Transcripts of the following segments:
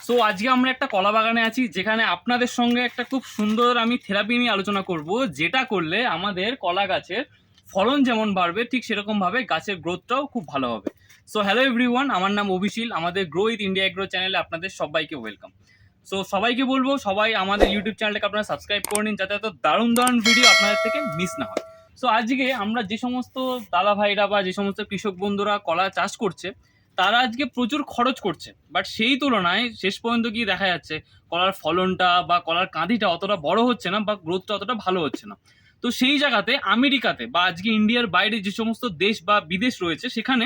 So আজকে আমরা একটা কলা বাগানে আছি, যেখানে আপনাদের সঙ্গে একটা খুব সুন্দর আমি থেরাপি নিয়ে আলোচনা করব, যেটা করলে আমাদের কলা গাছের ফলন যেমন বাড়বে, ঠিক সেরকম ভাবে গাছের গ্রোথটাও খুব ভালো হবে। সো হ্যালো এভরিওয়ান, আমার নাম অভিশীল। আমাদের গ্রো উইথ ইন্ডিয়া এগ্রো চ্যানেলে আপনাদের সবাইকে ওয়েলকাম। সো সবাইকে বলবো, সবাই আমাদের ইউটিউব চ্যানেলটাকে আপনারা সাবস্ক্রাইব করে নিন, যাতে এত দারুণ দারুণ ভিডিও আপনাদের থেকে মিস না হয়। সো আজকে আমরা যে সমস্ত দাদা ভাইরা বা যে সমস্ত কৃষক বন্ধুরা কলা চাষ করছে, তারা আজকে প্রচুর খরচ করছে, বাট সেই তুলনায় শেষ পর্যন্ত কি দেখা যাচ্ছে, কলার ফলনটা বা কলার কাঁধিটা অতটা বড় হচ্ছে না, বা গ্রোথটা অতটা ভালো হচ্ছে না। তো সেই জায়গাতে আমেরিকাতে বা আজকে ইন্ডিয়ার বাইরে যে সমস্ত দেশ বা বিদেশ রয়েছে, সেখানে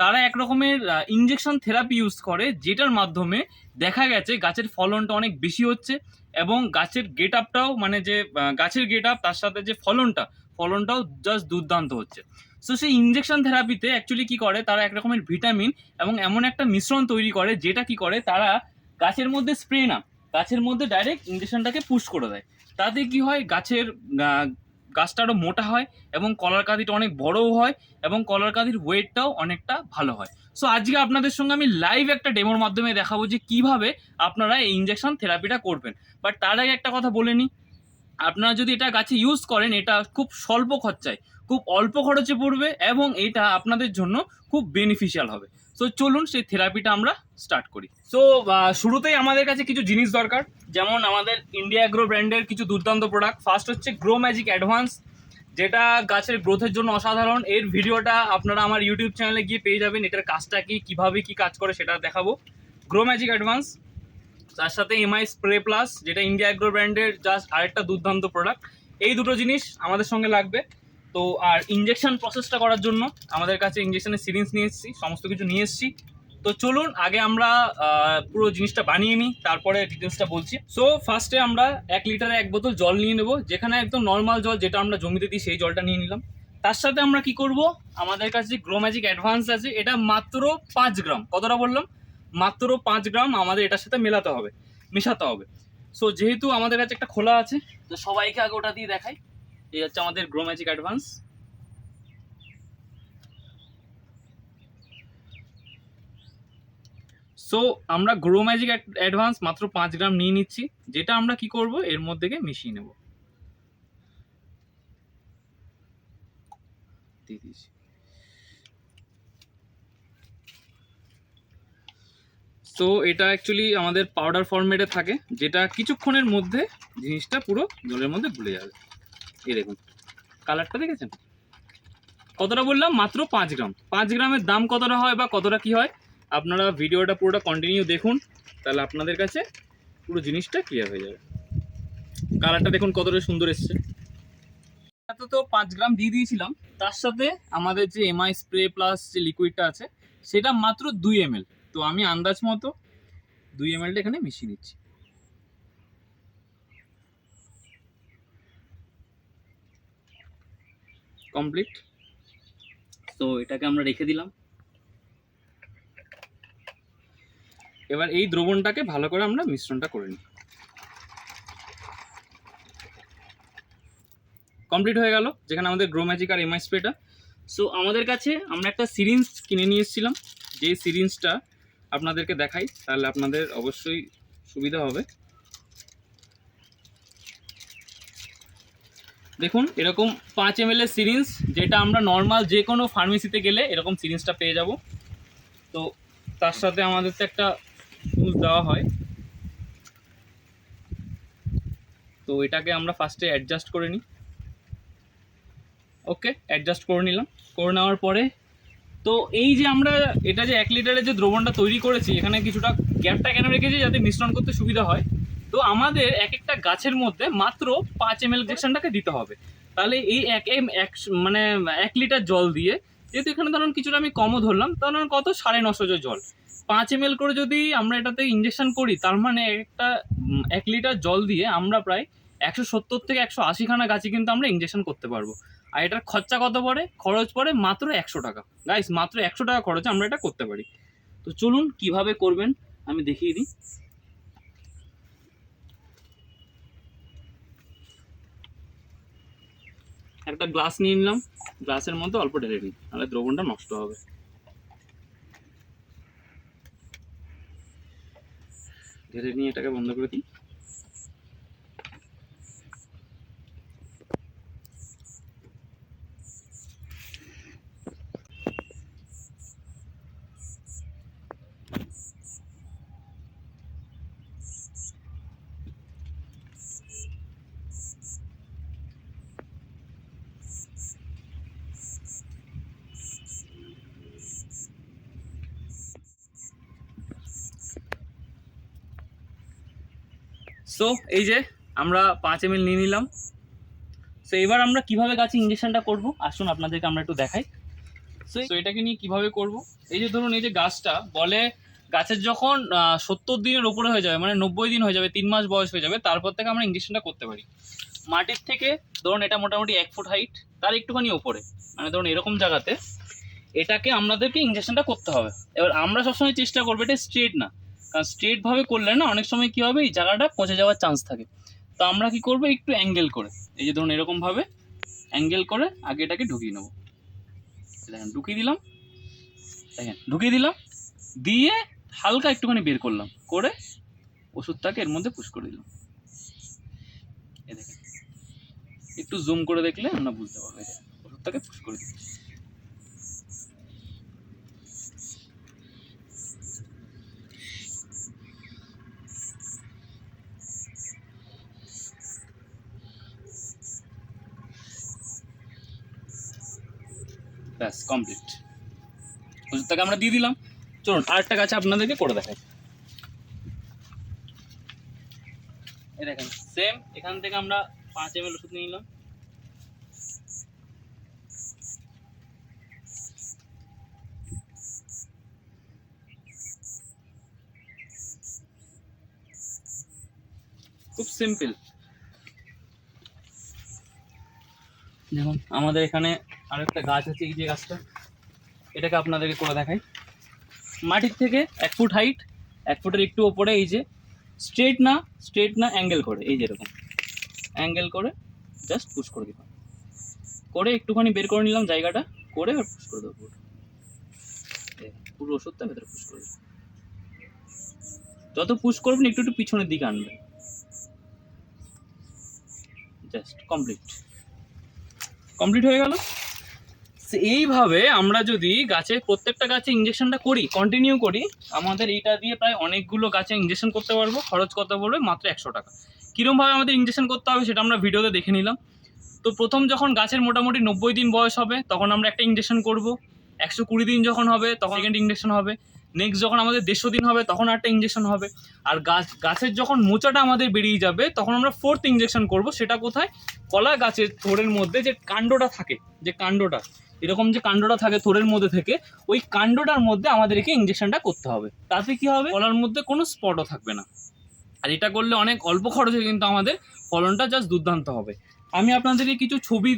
তারা এক রকমের ইনজেকশন থেরাপি ইউজ করে, যেটার মাধ্যমে দেখা গেছে গাছের ফলনটা অনেক বেশি হচ্ছে, এবং গাছের গেট আপটাও, মানে যে গাছের গেট আপ তার সাথে যে ফলনটাও জাস্ট দুর্দান্ত হচ্ছে। সো সেই ইনজেকশন থেরাপিতে অ্যাকচুয়ালি কি করে, তারা এক রকমের ভিটামিন এবং এমন একটা মিশ্রণ তৈরি করে, যেটা কি করে, তারা গাছের মধ্যে স্প্রে না, গাছের মধ্যে ডাইরেক্ট ইনজেকশনটাকে পুশ করে দেয়। তাতে কি হয়, গাছটা আরও মোটা হয়, এবং কলার কাঁধিটা অনেক বড়ও হয়, এবং কলার কাঁধির ওয়েটটাও অনেকটা ভালো হয়। সো আজকে আপনাদের সঙ্গে আমি লাইভ একটা ডেমোর মাধ্যমে দেখাবো যে কিভাবে আপনারা এই ইনজেকশন থেরাপিটা করবেন। বাট তার আগে একটা কথা বলে নিই, আপনারা যদি এটা গাছে ইউজ করেন, এটা খুব স্বল্প খরচায়, খুব অল্প খরচে পড়বে, এবং এটা আপনাদের জন্য খুব বেনিফিশিয়াল হবে। সো চলুন সেই থেরাপিটা আমরা স্টার্ট করি। সো শুরুতেই আমাদের কাছে কিছু জিনিস দরকার, যেমন আমাদের ইন্ডিয়া অ্যাগ্রো ব্র্যান্ডের কিছু দুর্দান্ত প্রোডাক্ট। ফার্স্ট হচ্ছে গ্রো ম্যাজিক অ্যাডভান্স, যেটা গাছের গ্রোথের জন্য অসাধারণ। এর ভিডিওটা আপনারা আমার ইউটিউব চ্যানেলে গিয়ে পেয়ে যাবেন। এটার কাজটা কি, কীভাবে কি কাজ করে, সেটা দেখাবো। গ্রো ম্যাজিক অ্যাডভান্স, তার সাথে এমআই স্প্রে প্লাস, যেটা ইন্ডিয়া অ্যাগ্রো ব্র্যান্ডের জাস্ট আরেকটা দুর্দান্ত প্রোডাক্ট। এই দুটো জিনিস আমাদের সঙ্গে লাগবে। তো আর ইনজেকশন প্রসেসটা করার জন্য আমাদের কাছে ইনজেকশনের সিরিঞ্জ নিয়ে এসেছি, সমস্ত কিছু নিয়ে এসেছি। তো চলুন আগে আমরা পুরো জিনিসটা বানিয়ে নিই, তারপরে ডিটেলসটা বলছি। সো ফার্স্টে আমরা 1 লিটারে 1 বোতল জল নিয়ে নেবো, যেখানে একদম নর্মাল জল, যেটা আমরা জমিতে দিই, সেই জলটা নিয়ে নিলাম। তার সাথে আমরা কি করব, আমাদের কাছে গ্রো ম্যাজিক অ্যাডভান্স আছে, এটা মাত্র 5 গ্রাম, কতটা বললাম, মাত্র 5 গ্রাম আমাদের এটার সাথে মেশাতে হবে। সো যেহেতু আমাদের কাছে একটা খোলা আছে, তো সবাইকে আগে ওটা দিয়ে দেখাই। এই হচ্ছে আমাদের গ্রো ম্যাজিক অ্যাডভান্স। সো আমরা গ্রো ম্যাজিক অ্যাডভান্স মাত্র 5 গ্রাম নিয়ে নিচ্ছি, যেটা আমরা কি করব, এর মধ্যে মিশিয়ে নেব। সো এটা অ্যাকচুয়ালি আমাদের পাউডার ফরম্যাটে থাকে, যেটা কিছুক্ষণের মধ্যে জিনিসটা পুরো জলের মধ্যে ভুলে যাবে। এই দেখুন কালারটা দেখেছেন, কতটা বললাম, মাত্র 5 গ্রাম। 5 গ্রামের দাম কতটা হয় বা কতটা কি হয়, আপনারা ভিডিওটা পুরোটা কন্টিনিউ দেখুন, তাহলে আপনাদের কাছে পুরো জিনিসটা ক্লিয়ার হয়ে যাবে। কালারটা দেখুন কতটা সুন্দর এসছে। তো 5 গ্রাম দিয়ে দিয়েছিলাম, তার সাথে আমাদের যে এমআই স্প্রে প্লাস যে লিকুইডটা আছে, সেটা মাত্র 2 ml। তো আমি আন্দাজ মতো 2 ml এখানে মিশিয়ে নিচ্ছি। কমপ্লিট। তো এটাকে আমরা রেখে দিলাম। এবার এই দ্রবণটাকে ভালো করে আমরা মিশ্রণটা করে নিই। কমপ্লিট হয়ে গেল, যেখানে আমাদের গ্রো ম্যাজিক আর এমআই স্প্রেটা। সো আমাদের কাছে আমরা একটা সিরিঞ্জ কিনে নিয়ে এসেছিলাম, যে সিরিঞ্জটা আপনাদেরকে দেখাই, তাহলে আপনাদের অবশ্যই সুবিধা হবে। দেখুন এরকম 5 ml এর সিরিঞ্জ, যেটা আমরা নর্মাল যে কোনো ফার্মেসিতে গেলে এরকম সিরিঞ্জটা পেয়ে যাব। তো তার সাথে আমাদের তো একটা ফুল দেওয়া হয়, তো এটাকে আমরা ফার্স্টে অ্যাডজাস্ট করে নিই। ওকে, অ্যাডজাস্ট করে নিলাম। করে নেওয়ার পরে, তো এই যে আমরা এটা যে 1 লিটারের যে দ্রবণটা তৈরি করেছি, এখানে কিছুটা গ্যাপটা কেন রেখেছি, যাতে মিশ্রণ করতে সুবিধা হয়। তো আমাদের এক একটা গাছের মধ্যে মাত্র 5 ml ইনজেকশনটাকে দিতে হবে। তাহলে এই মানে 1 লিটার জল দিয়ে, যেহেতু এখানে ধরুন কিছুটা আমি কমও ধরলাম, ধরুন কত 950 জল, 5 ml করে যদি আমরা এটাতে ইনজেকশন করি, তার মানে একটা 1 লিটার জল দিয়ে আমরা প্রায় 170 থেকে 180 খানা গাছে কিন্তু আমরা ইনজেকশন করতে পারবো। আর এটার খরচা কত পড়ে, খরচ পড়ে মাত্র 100 টাকা। গাইস, মাত্র 100 টাকা খরচে আমরা এটা করতে পারি। তো চলুন কিভাবে করবেন আমি দেখিয়ে দিই। একটা গ্লাস নিয়ে নিলাম, গ্লাসের মধ্যে অল্প ঢেলে নিই, তাহলে দ্রবণটা নষ্ট হবে। ঢেলে নিয়ে এটাকে বন্ধ করে দিই। সো এই যে আমরা 5 ml নিয়ে নিলাম। সো এবার আমরা কিভাবে গাছে ইঞ্জেকশনটা করব আসুন আপনাদেরকে আমরা একটু দেখাই। সো এটাকে নিয়ে কিভাবে করব, এই যে ধরুন এই যে গাছটা বলে গাছের যখন 70 দিনের ওপরে হয়ে যাবে, মানে 90 দিন হয়ে যাবে, 3 মাস বয়স হয়ে যাবে, তারপর থেকে আমরা ইঞ্জেকশনটা করতে পারি। মাটির থেকে ধরুন এটা মোটামুটি 1 ফুট হাইট, তার একটুখানি ওপরে, মানে ধরুন এরকম জায়গাতে এটাকে আমাদেরকে ইঞ্জেকশনটা করতে হবে। এবার আমরা সবসময় চেষ্টা করবো এটা স্ট্রেট না, কারণ স্ট্রেটভাবে করলে না অনেক সময় কী হবে এই জায়গাটা পচে যাওয়ার চান্স থাকে। তো আমরা কি করবো একটু অ্যাঙ্গেল করে, এই যে ধরুন এরকমভাবে অ্যাঙ্গেল করে আগে এটাকে ঢুকিয়ে নেবো। দেখেন ঢুকিয়ে দিলাম, দেখেন ঢুকিয়ে দিলাম, দিয়ে হালকা একটুখানি বের করলাম, করে ওষুধটাকে এর মধ্যে পুশ করে দিলাম। এই দেখেন একটু জুম করে দেখলে আমরা বুঝতে পারবো, ওষুধটাকে পুশ করে দিচ্ছি। ব্যাস কমপ্লিট, ওষুধটাকে আমরা দিয়ে দিলাম। চলুন আরেকটা গাছে আপনাদেরকে করে দেখাই। এই দেখেন সেম এখান থেকে আমরা 5 ml ওষুধ নিয়ে নিলাম। খুব সিম্পল। যেমন আমাদের এখানে আরো একটা গাছ আছে, এই যে গাছটা, এটাকে আপনাদেরকে করে দেখাই। মাটির থেকে 1 ফুট হাইট, 1 ফুটের একটু ওপরে, এই যে স্ট্রেট না অ্যাঙ্গেল করে, এই যে এরকম অ্যাঙ্গেল করে জাস্ট পুশ করে দিলাম, করে একটুখানি বের করে নিলাম জায়গাটা, করে আর পুশ করে দেবো পুরো ওষুধটা ভেতরে পুশ করে দেবো। যত পুশ করবেন একটু একটু পিছনের দিকে আনবেন। জাস্ট কমপ্লিট হয়ে গেল। এইভাবে আমরা যদি গাছে প্রত্যেকটা গাছে ইঞ্জেকশনটা করি, কন্টিনিউ করি, আমাদের এইটা দিয়ে প্রায় অনেকগুলো গাছে ইঞ্জেকশন করতে পারবো। খরচ কত পড়বে? মাত্র 100 টাকা। কীরকমভাবে আমাদের ইঞ্জেকশন করতে হবে সেটা আমরা ভিডিওতে দেখে নিলাম। তো প্রথম যখন গাছের মোটামুটি 90 দিন বয়স হবে তখন আমরা একটা ইঞ্জেকশন করব। 120 দিন যখন হবে তখন সেকেন্ড ইঞ্জেকশন হবে। নেক্সট যখন আমাদের 150 দিন হবে তখন একটা ইঞ্জেকশন হবে। আর গাছের যখন মোচাটা আমাদের বেরিয়ে যাবে তখন আমরা 4th ইঞ্জেকশন করব। সেটা কোথায়? কলা গাছের থোড়ের মধ্যে যে কাণ্ডটা থাকে, যে কাণ্ডটা এরকম যে কাণ্ডটা থাকে থোড়ের মধ্যে থেকে, ওই কাণ্ডটার মধ্যে আমাদেরকে ইঞ্জেকশনটা করতে হবে। তাতে কি হবে? কলার মধ্যে কোনো স্পটও থাকবে না। আর এটা করলে অনেক অল্প খরচে কিন্তু আমাদের ফলনটা জাস্ট দুর্দান্ত হবে। আমি আপনাদেরকে কিছু ছবি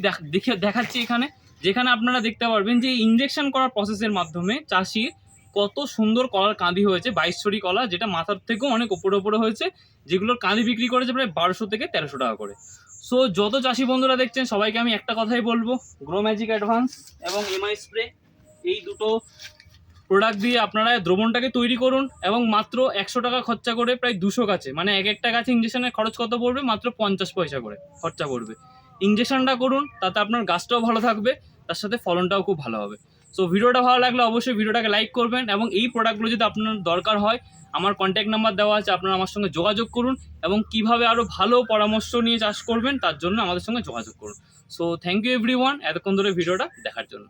দেখাচ্ছি এখানে, যেখানে আপনারা দেখতে পারবেন যে ইঞ্জেকশন করার প্রসেসের মাধ্যমে চাষির কত সুন্দর কলার কাঁদি হয়েছে। 22 কলা, যেটা মাথার থেকেও অনেক ওপরে হয়েছে, যেগুলোর কাঁদি বিক্রি করেছে প্রায় 1200 থেকে 1300 টাকা করে। সো যত চাষি বন্ধুরা দেখছেন সবাইকে আমি একটা কথাই বলবো, গ্রো ম্যাজিক অ্যাডভান্স এবং এমআই স্প্রে, এই দুটো প্রোডাক্ট দিয়ে আপনারা দ্রবণটাকে তৈরি করুন এবং মাত্র 100 টাকা খরচা করে প্রায় 200 গাছে, মানে এক একটা গাছে ইঞ্জেকশনের খরচ কত পড়বে? মাত্র 50 পয়সা করে খরচা পড়বে। ইঞ্জেকশনটা করুন, তাতে আপনার গাছটাও ভালো থাকবে, তার সাথে ফলনটাও খুব ভালো হবে। সো ভিডিওটা ভালো লাগলে অবশ্যই ভিডিওটাকে লাইক করবেন এবং এই প্রোডাক্টগুলো যদি আপনার দরকার হয় আমার কন্ট্যাক্ট নাম্বার দেওয়া আছে, আপনারা আমার সঙ্গে যোগাযোগ করুন এবং কিভাবে আরও ভালো পরামর্শ নিয়ে চাষ করবেন তার জন্য আমাদের সঙ্গে যোগাযোগ করুন। সো থ্যাংক ইউ এভরিওয়ান এতক্ষণ ধরে ভিডিওটা দেখার জন্য।